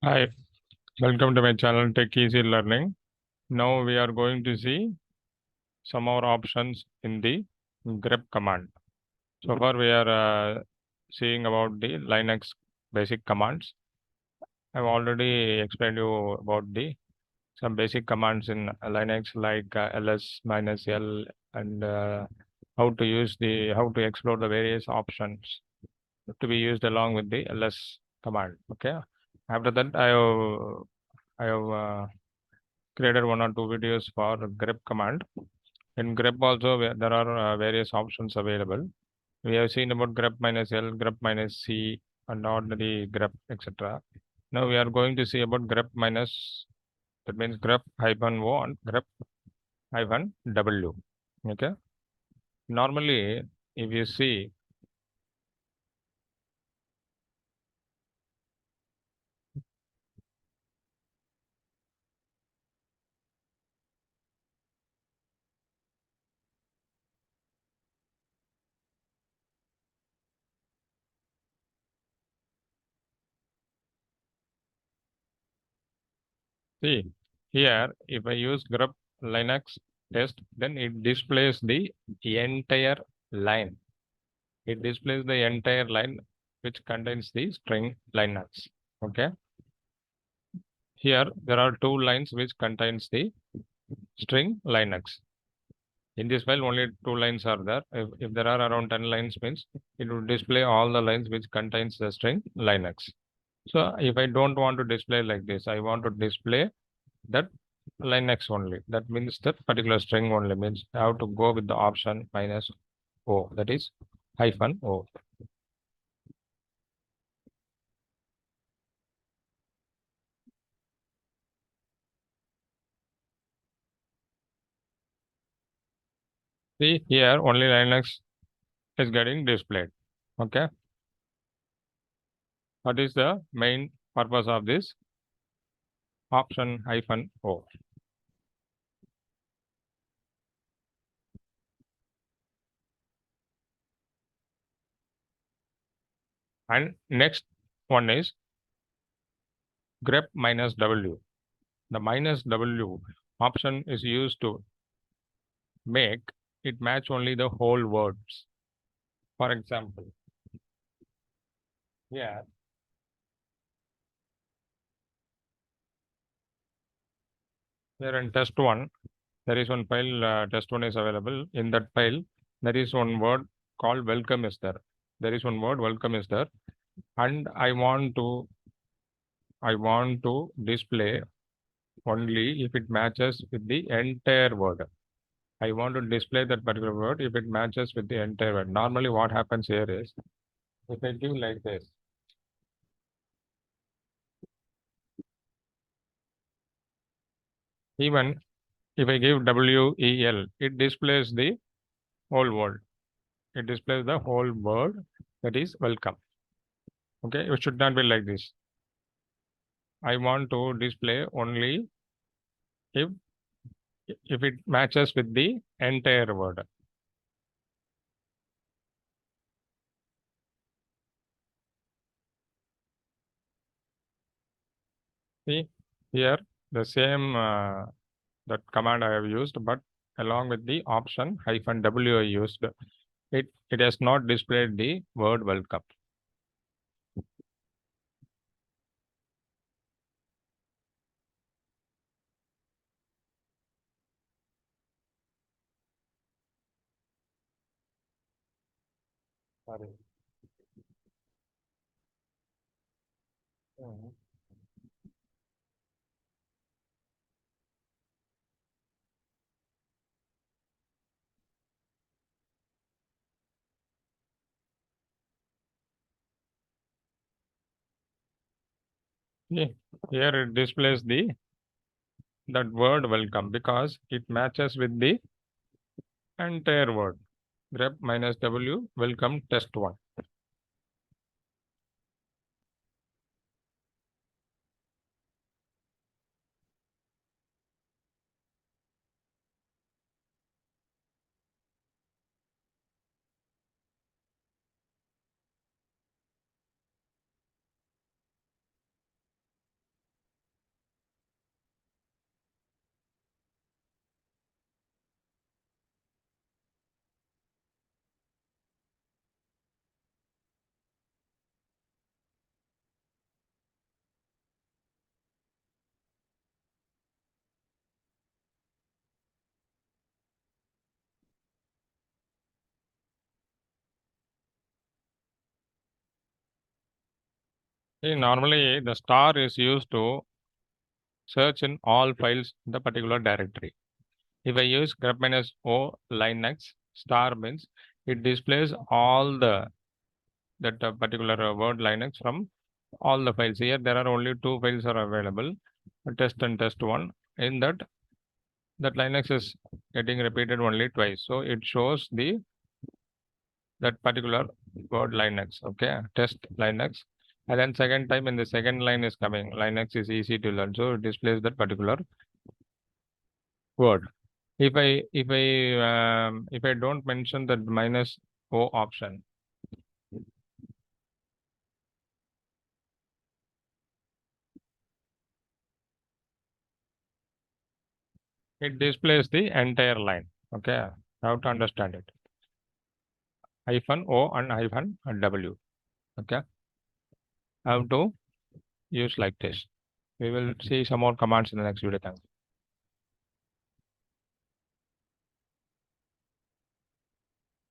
Hi, welcome to my channel Tech Easy Learning. Now we are going to see some more options in the grep command. So far we are seeing about the Linux basic commands. I've already explained you about the some basic commands in Linux like ls minus l and how to use how to explore the various options to be used along with the ls command. Okay. After that, I have created one or two videos for grep command. In grep also there are various options available. We have seen about grep minus L, grep minus C, and ordinary grep, etc. Now we are going to see about grep minus, that means grep hyphen O and grep hyphen W. Okay. Normally, if you see, see here, if I use grep Linux test, then it displays the entire line. It displays the entire line which contains the string Linux. Okay. Here there are two lines which contains the string Linux. In this file only two lines are there. If there are around 10 lines means it will display all the lines which contains the string Linux. So if I don't want to display like this, I want to display that Linux only. That means that particular string only means I have to go with the option minus O, that is hyphen O. See here only Linux is getting displayed. Okay. What is the main purpose of this option hyphen O? And next one is grep minus W. The minus W option is used to make it match only the whole words. For example, here, here in test one, there is one file, test one is available. In that file, there is one word called welcome is there. There is one word welcome is there. And I want to display only if it matches with the entire word. I want to display that particular word if it matches with the entire word. Normally what happens here is, if I give like this, even if I give WEL, it displays the whole word. It displays the whole word, that is welcome. Okay, it should not be like this. I want to display only if if it matches with the entire word. See here the same that command I have used, but along with the option hyphen W I used, it has not displayed the word welcome. Sorry. Mhm. See, here it displays the that word welcome because it matches with the entire word. Grep minus W welcome test one. See, normally the star is used to search in all files in the particular directory. If I use grep minus o linux star means it displays all that particular word Linux from all the files. Here there are only two files are available, test and test one. In that Linux is getting repeated only twice, so it shows that particular word Linux. Okay, test Linux, and then second time in the second line is coming. Linux is easy to learn, so it displays that particular word. If I don't mention that minus o option, it displays the entire line. Okay, how to understand it? Hyphen o and hyphen w. Okay, how to use like this. We will see some more commands in the next video. Thanks.